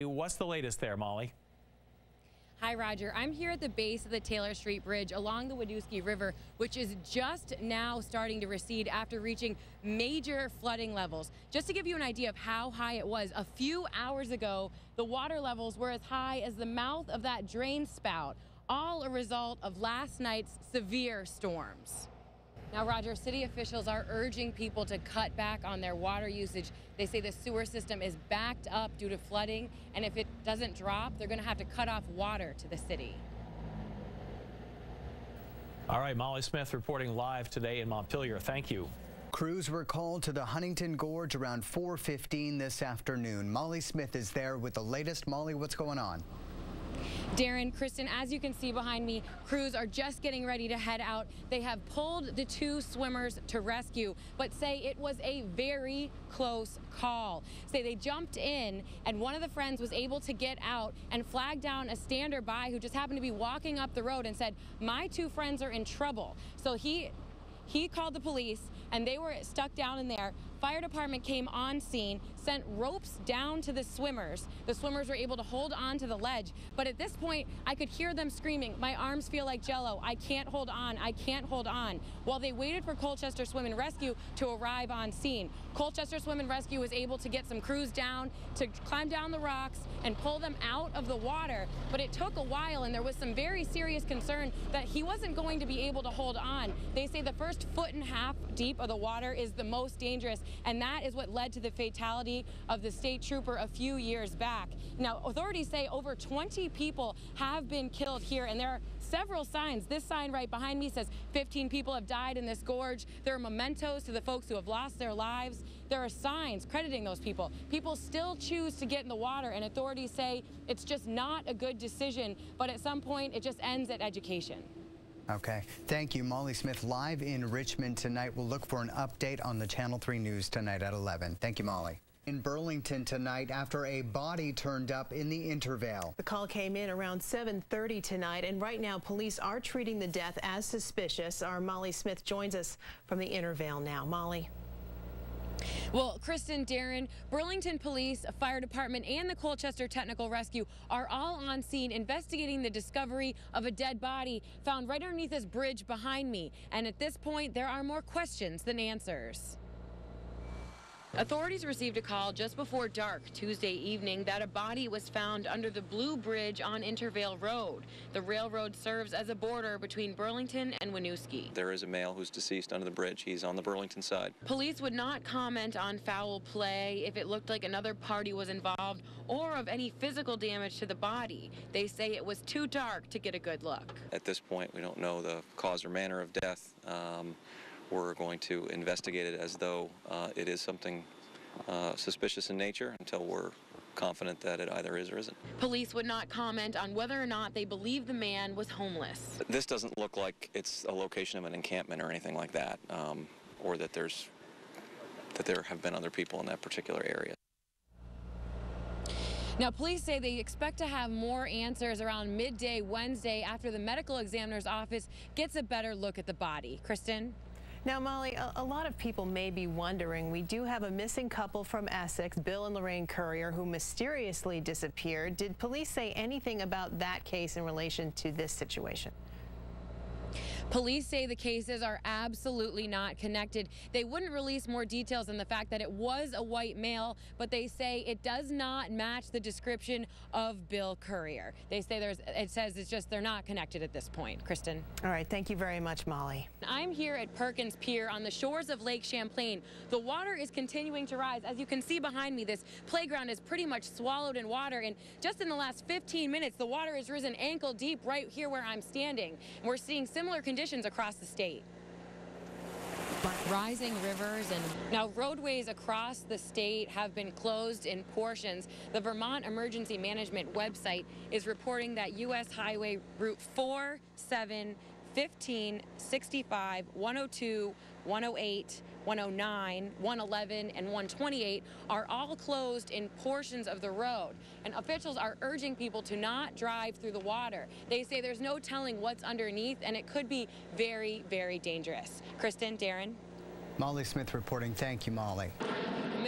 What's the latest there, Molly? Hi, Roger. I'm here at the base of the Taylor Street Bridge along the Winooski River, which is just now starting to recede after reaching major flooding levels. Just to give you an idea of how high it was, a few hours ago, the water levels were as high as the mouth of that drain spout, all a result of last night's severe storms. Now, Roger, city officials are urging people to cut back on their water usage. They say the sewer system is backed up due to flooding, and if it doesn't drop, they're going to have to cut off water to the city. All right, Molly Smith reporting live today in Montpelier. Thank you. Crews were called to the Huntington Gorge around 4:15 this afternoon. Molly Smith is there with the latest. Molly, what's going on? Darren, Kristen, as you can see behind me, crews are just getting ready to head out. They have pulled the two swimmers to rescue, but say it was a very close call. Say they jumped in, and one of the friends was able to get out and flag down a stander-by who just happened to be walking up the road and said, "My two friends are in trouble." So he called the police, and they were stuck down in there. Fire department came on scene, sent ropes down to the swimmers. The swimmers were able to hold on to the ledge, but at this point, I could hear them screaming, "My arms feel like jello. I can't hold on. I can't hold on," while they waited for Colchester Swim and Rescue to arrive on scene. Colchester Swim and Rescue was able to get some crews down to climb down the rocks and pull them out of the water, but it took a while, and there was some very serious concern that he wasn't going to be able to hold on. They say the first 1.5 feet deep of the water is the most dangerous, and that is what led to the fatality of the state trooper a few years back. Now, authorities say over 20 people have been killed here, and there are several signs. This sign right behind me says 15 people have died in this gorge. There are mementos to the folks who have lost their lives. There are signs crediting those people. People still choose to get in the water, and authorities say it's just not a good decision, but at some point it just ends at education. Okay. Thank you, Molly Smith, live in Richmond tonight. We'll look for an update on the Channel 3 News tonight at 11. Thank you, Molly. In Burlington tonight after a body turned up in the Intervale. The call came in around 7:30 tonight, and right now police are treating the death as suspicious. Our Molly Smith joins us from the Intervale now. Molly. Well, Kristen, Darren, Burlington Police, Fire Department, and the Colchester Technical Rescue are all on scene investigating the discovery of a dead body found right underneath this bridge behind me. And at this point, there are more questions than answers. Authorities received a call just before dark Tuesday evening that a body was found under the Blue Bridge on Intervale Road. The railroad serves as a border between Burlington and Winooski. There is a male who's deceased under the bridge. He's on the Burlington side. Police would not comment on foul play, if it looked like another party was involved, or of any physical damage to the body. They say it was too dark to get a good look. At this point, we don't know the cause or manner of death. We're going to investigate it as though it is something suspicious in nature until we're confident that it either is or isn't. Police would not comment on whether or not they believe the man was homeless. This doesn't look like it's a location of an encampment or anything like that, or that there have been other people in that particular area. Now, police say they expect to have more answers around midday Wednesday after the medical examiner's office gets a better look at the body. Kristen? Now, Molly, a lot of people may be wondering, we do have a missing couple from Essex, Bill and Lorraine Currier, who mysteriously disappeared. Did police say anything about that case in relation to this situation? Police say the cases are absolutely not connected. They wouldn't release more details than the fact that it was a white male, but they say it does not match the description of Bill Currier. They say it says it's just they're not connected at this point. Kristen. All right. Thank you very much, Molly. I'm here at Perkins Pier on the shores of Lake Champlain. The water is continuing to rise. As you can see behind me, this playground is pretty much swallowed in water, and just in the last 15 minutes, the water has risen ankle deep right here where I'm standing. We're seeing similar conditions across the state. Rising rivers and now roadways across the state have been closed in portions. The Vermont Emergency Management website is reporting that U.S. Highway Route 4, 7, 15, 65, 102, 108, 109, 111, and 128 are all closed in portions of the road. And officials are urging people to not drive through the water. They say there's no telling what's underneath, and it could be very, very dangerous. Kristen, Darren? Molly Smith reporting. Thank you, Molly.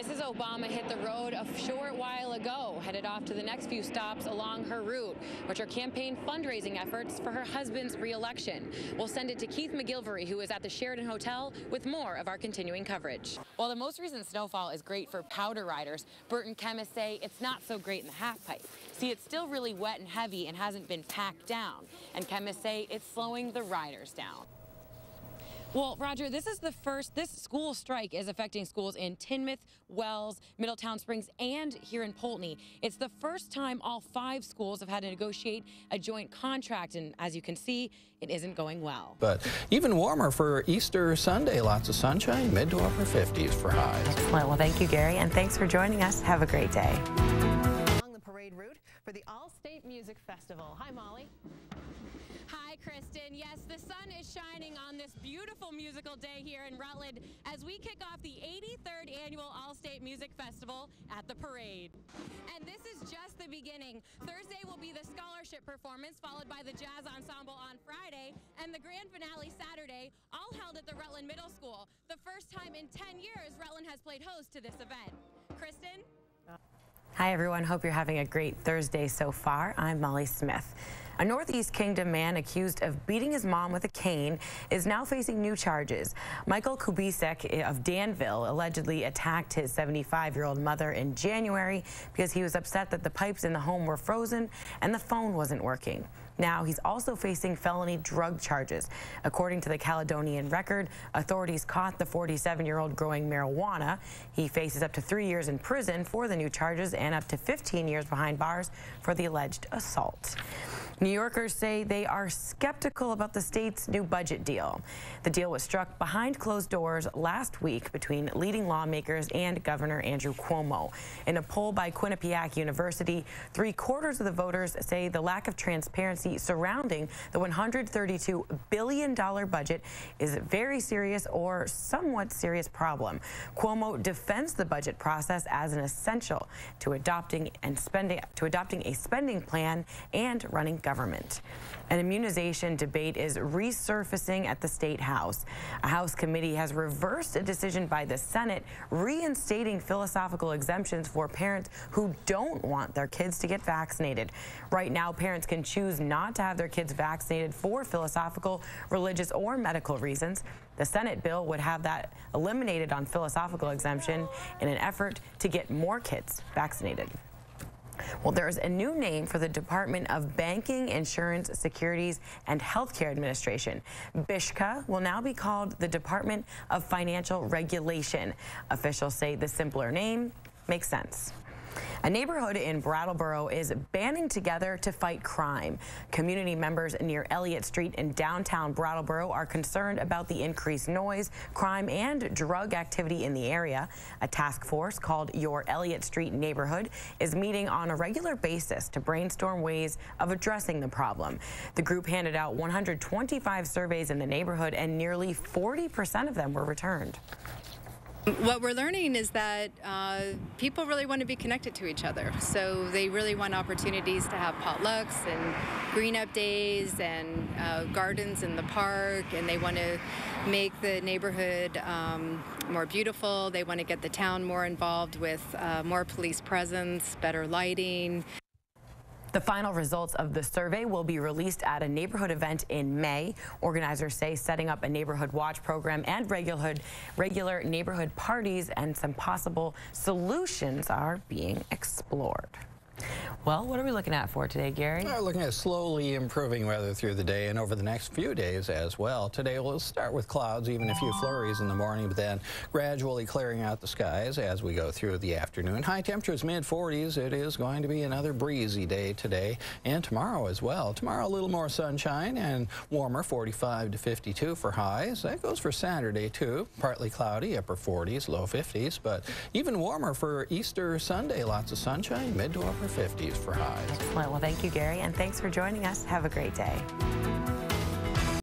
Mrs. Obama hit the road a short while ago, headed off to the next few stops along her route, which are campaign fundraising efforts for her husband's re-election. We'll send it to Keith McGilvery, who is at the Sheraton Hotel, with more of our continuing coverage. While the most recent snowfall is great for powder riders, Bert and chemists say it's not so great in the half pipe. See, it's still really wet and heavy and hasn't been packed down, and chemists say it's slowing the riders down. Well, Roger, this school strike is affecting schools in Tinmouth, Wells, Middletown Springs, and here in Poultney. It's the first time all 5 schools have had to negotiate a joint contract, and as you can see, it isn't going well. But even warmer for Easter Sunday. Lots of sunshine, mid to upper 50s for highs. Excellent. Well, thank you, Gary, and thanks for joining us. Have a great day. Along the parade route for the All-State Music Festival. Hi, Molly. Hi, Kristen. Yes, the sun is shining on this beautiful musical day here in Rutland as we kick off the 83rd Annual All-State Music Festival at the parade. And this is just the beginning. Thursday will be the scholarship performance, followed by the jazz ensemble on Friday, and the grand finale Saturday, all held at the Rutland Middle School. The first time in 10 years Rutland has played host to this event. Kristen? Hi, everyone. Hope you're having a great Thursday so far. I'm Molly Smith. A Northeast Kingdom man accused of beating his mom with a cane is now facing new charges. Michael Kubisek of Danville allegedly attacked his 75-year-old mother in January because he was upset that the pipes in the home were frozen and the phone wasn't working. Now he's also facing felony drug charges. According to the Caledonian Record, authorities caught the 47-year-old growing marijuana. He faces up to 3 years in prison for the new charges and up to 15 years behind bars for the alleged assault. New Yorkers say they are skeptical about the state's new budget deal. The deal was struck behind closed doors last week between leading lawmakers and Governor Andrew Cuomo. In a poll by Quinnipiac University, 3/4 of the voters say the lack of transparency surrounding the $132 billion budget is a very serious or somewhat serious problem. Cuomo defends the budget process as an essential to adopting a spending plan and running government. An immunization debate is resurfacing at the State House. A House committee has reversed a decision by the Senate reinstating philosophical exemptions for parents who don't want their kids to get vaccinated. Right now, parents can choose not to have their kids vaccinated for philosophical, religious, or medical reasons. The Senate bill would have that eliminated on philosophical exemption in an effort to get more kids vaccinated. Well, there's a new name for the Department of Banking, Insurance, Securities, and Healthcare Administration. BISHCA will now be called the Department of Financial Regulation. Officials say the simpler name makes sense. A neighborhood in Brattleboro is banding together to fight crime. Community members near Elliott Street in downtown Brattleboro are concerned about the increased noise, crime, and drug activity in the area. A task force called Your Elliott Street Neighborhood is meeting on a regular basis to brainstorm ways of addressing the problem. The group handed out 125 surveys in the neighborhood, and nearly 40% of them were returned. What we're learning is that people really want to be connected to each other. So they really want opportunities to have potlucks and green up days and gardens in the park, and they want to make the neighborhood more beautiful. They want to get the town more involved with more police presence, better lighting. The final results of the survey will be released at a neighborhood event in May. Organizers say setting up a neighborhood watch program and regular neighborhood parties and some possible solutions are being explored. Well, what are we looking at for today, Gary? We're looking at slowly improving weather through the day and over the next few days as well. Today we'll start with clouds, even a few flurries in the morning, but then gradually clearing out the skies as we go through the afternoon. High temperatures mid-40s. It is going to be another breezy day today and tomorrow as well. Tomorrow a little more sunshine and warmer, 45 to 52 for highs. That goes for Saturday too. Partly cloudy, upper 40s, low 50s, but even warmer for Easter Sunday. Lots of sunshine, mid to upper 50s for highs. Well, thank you, Gary, and thanks for joining us. Have a great day.